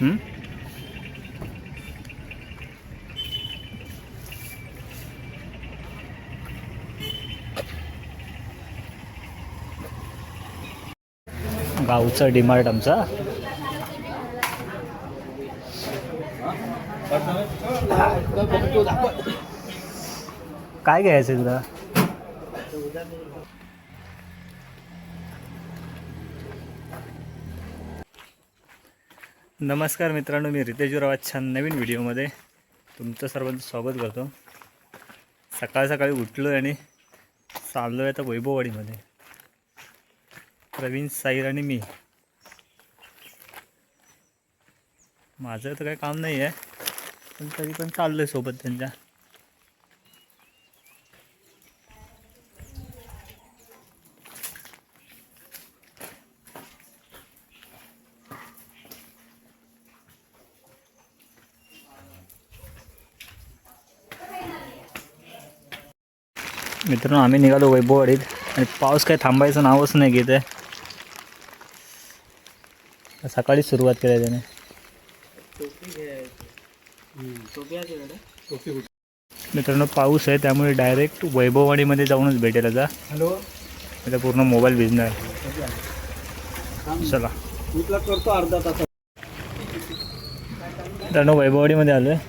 हं? गावचा डिमार्ट आमचा. काय घ्यायचं तुला? नमस्कार मित्रांनो, मी रितेश रावाच्या नवीन व्हिडिओमध्ये तुमचं सर्वांचं स्वागत करतो. सकाळ सकाळी उठलो आणि चाललो आहे आता वैभववाडीमध्ये. प्रवीण, साईर आणि मी. माझं तर काही काम नाही आहे, पण तरी पण चाललो आहे सोबत त्यांच्या. मित्रांनो, आम्ही निघालो वैभववाडीत आणि पाऊस काही थांबायचं नावच नाही घेत आहे. सकाळी सुरुवात केली आहे त्याने. मित्रांनो, पाऊस आहे त्यामुळे डायरेक्ट वैभववाडीमध्ये जाऊनच भेटेल जा. हॅलो, त्याचा पूर्ण मोबाईल भिजणार. चला करतो अर्धा तास. मित्रांनो, वैभववाडीमध्ये आलो आहे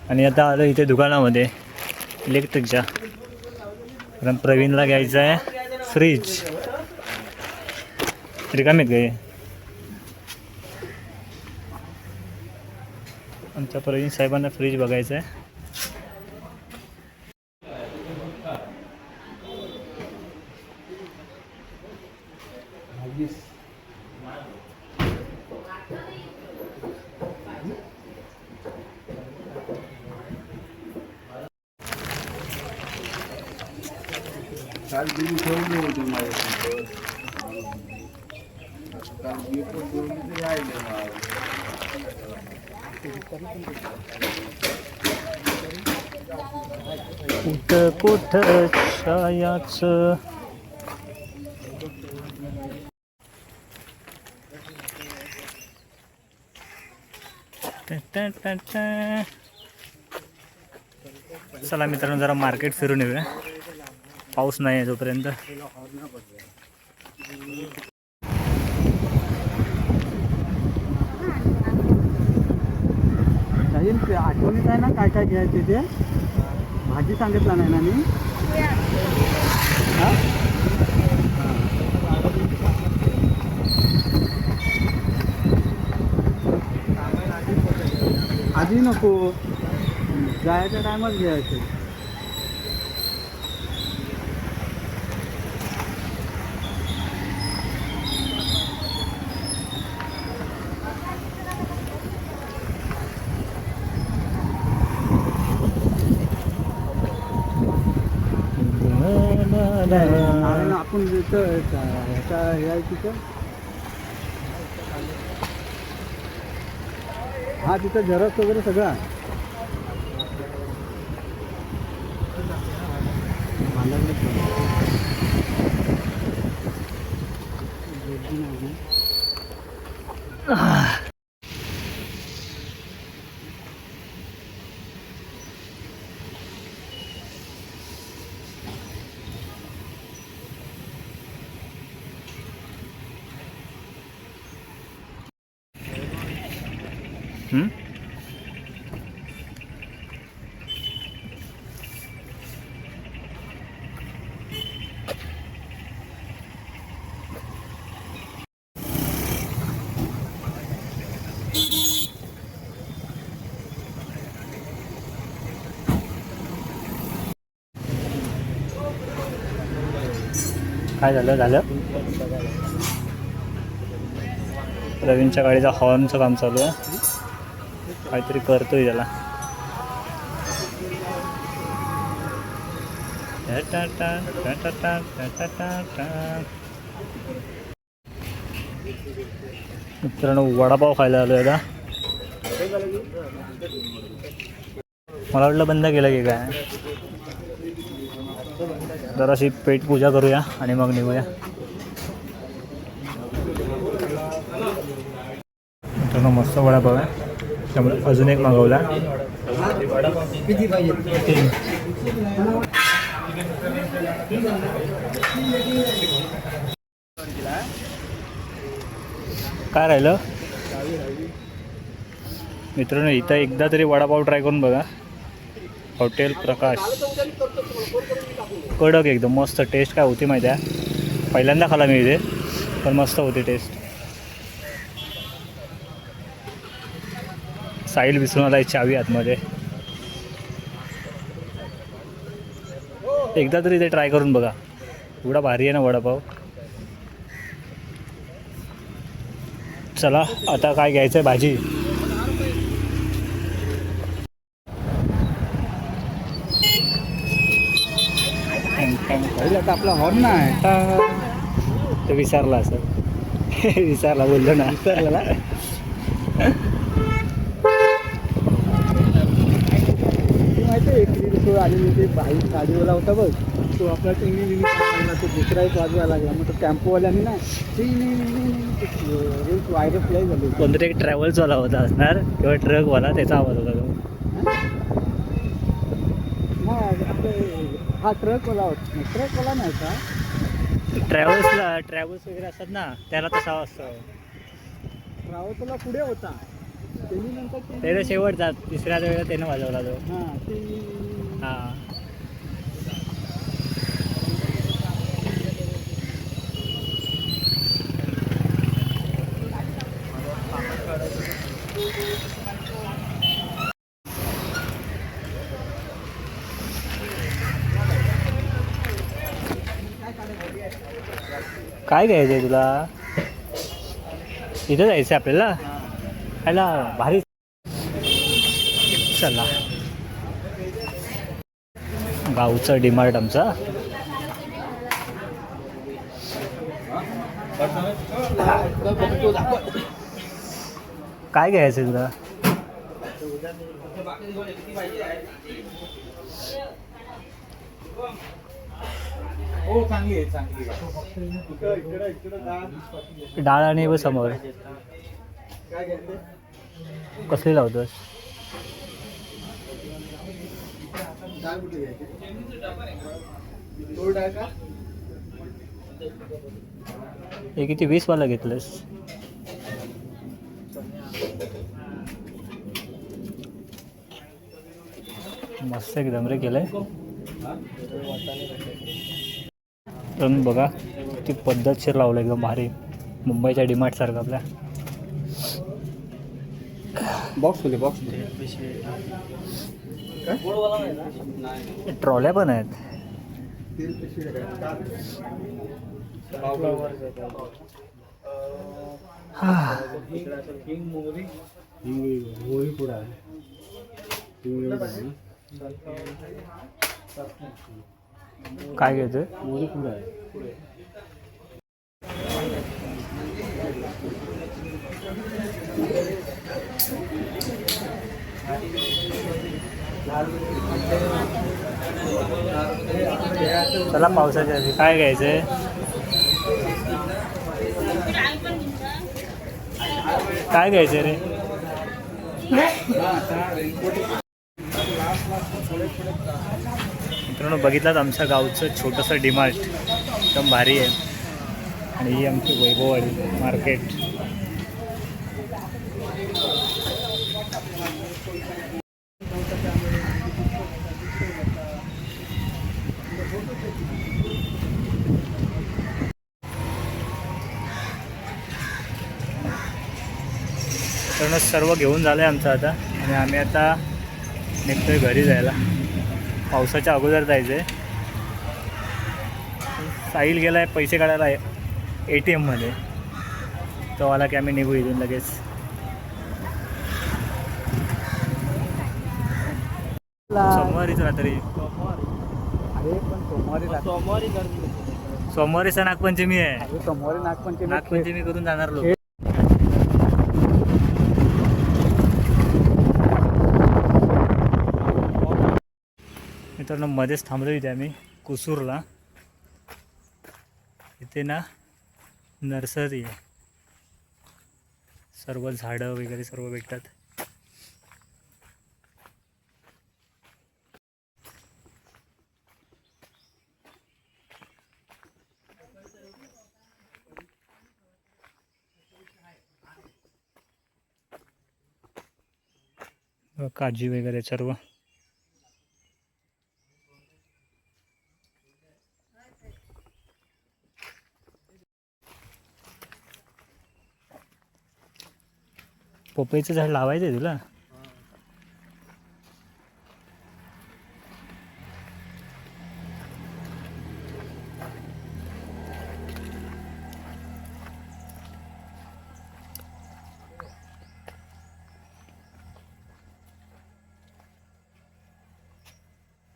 आणि आता आलो इथे दुकानामध्ये इलेक्ट्रिकच्या. कारण प्रवीणला घ्यायचं आहे फ्रीज. रिकामीत गे आमच्या प्रवीण साहेबांना फ्रीज बघायचं आहे. काल बिल ठेवले होते माझ्यासोबत. काल बिल ठेवले राहिले मला. कुठं कुठं छायाचं. चला मित्रांनो, जरा मार्केट फिरून येऊया. पाऊस नाही आहे तोपर्यंत. आठवणीत आहे ना काय काय घ्यायचे ते? भाजी सांगितला नाही ना मी. आधी नको, जायच्या टायमात घ्यायचे. आपण ह्याच्या हे आहे तिथं. हा, तिथं झेरॉक्स वगैरे सगळं आहे. काय झालं? प्रवीणच्या गाडीचा हॉर्नचं काम चालू आहे. काहीतरी करतोय त्याला. मित्रांनो, वडापाव खायला आलो आहे आता. मला वाटलं बंद केलं की काय. जराशी पेट पूजा करूया आणि मग निघूया. तर मस्त वडापाव आहे, त्यामुळे अजून एक मागवला. किती पाहिजे? 3. काय राहिलं मित्रांनो, इथं एकदा तरी वडापाव ट्राय करून बघा. हॉटेल प्रकाश, कडक एकदम मस्त. टेस्ट काय होती माहिती आहे, पहिल्यांदा खाला मी इथे, पण मस्त होती टेस्ट. साहिल विसरून आला चावी आतमध्ये. एकदा तरी ते ट्राय करून बघा, एवढा भारी आहे ना वडापाव. चला आता काय घ्यायचं आहे, भाजी. आता आपला हॉर्न आहे. ते विसरला असं विसरला बोललो ना. विसरला ना. माहिती आहे एक आलेली ते बाईक गाडीवाला होता बघ, तो आपला टिंगी तो दुसरा एक वाजवायला लागला. मग तो टेम्पोवाल्याने ना व्हायरस लय झाली. कोणतरी एक ट्रॅव्हल्सवाला होता असणार किंवा ट्रकवाला, त्याचा आवाज होता तो. मग आपले हा ट्रकवाला होता, ट्रकवाला नाही का? ट्रॅव्हल्स वगैरे असतात ना, त्याला तसा असतो. ट्रॅव्हल्सला पुढे होता, त्यांनी नंतर त्याला शेवटचा तिसऱ्या वेळेला त्यानं वाजवला तो. हां ते हां, काय घ्यायचं आहे तुला? इथं जायचं आहे आपल्याला. ह्याला भारी. चला, गावचं डीमार्ट आमचा. काय घ्यायचं आहे तुला? हो चांगली आहे, चांगली आहे. डाळ आणि बस समोर. काय घ्यायचं? कसली लावतोस? डाळ कुठे घ्यायची? तूर डाळ का? हे किती 20 वाला घेतलंस? मस्त एकदम रे केलंय. तर बघा ती पद्धतशीर लावलं एकदम भारी, मुंबईच्या डीमार्ट सारखं आपल्या. बॉक्स होते, बॉक्स ट्रॉल्या पण आहेत. काय घ्यायचं? मोरी पुढे आहे. चला पावसाच्या आधी काय घ्यायचंय? काय घ्यायचं रे? मित्रांनो बघितलात आमच्या गावचं छोटंसं डीमार्ट, एकदम भारी आहे. आणि ही आमची वैभववाडी मार्केट. मित्रांनो सर्व घेऊन झालं आहे आमचं आता, आणि आम्ही आता निघतोय घरी जायला. पावसाच्या अगोदर जायचं आहे. साहिल गेला आहे पैसे काढायला ATMमध्ये, तो आला की आम्ही निघू इथून लगेच. सोमवारीच रात्री. अरे पण सोमवारीचा नागपंचमी आहे. सोमवारी नागपंचमी करून जाणार लोक. मित्रांनो मध्येच थांबलो इथे आम्ही कुसूरला. इथे ना नर्सरी आहे, सर्व झाडं वगैरे सर्व भेटतात. काजू वगैरे सर्व. पपईचं झाड लावायचं आहे तुला?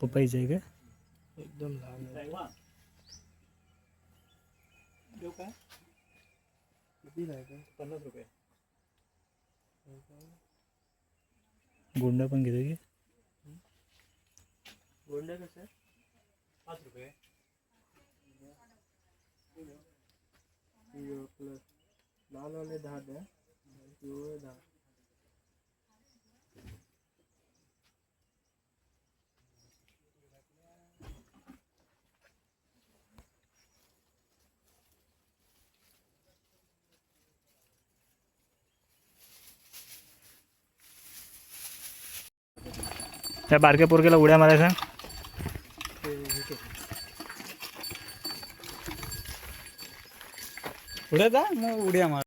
पपईचं आहे का? एकदम लहान. देऊ काय? किती जायचं? 50 रुपये. गोंडा पण घेतो की? गोंडा कसं आहे? 5 रुपये. प्लस लाल वाले 10 द्या. पिवळे 10. त्या बारक्या पोरक्याला उड्या मारायचा. पुढे जा मग उड्या मार.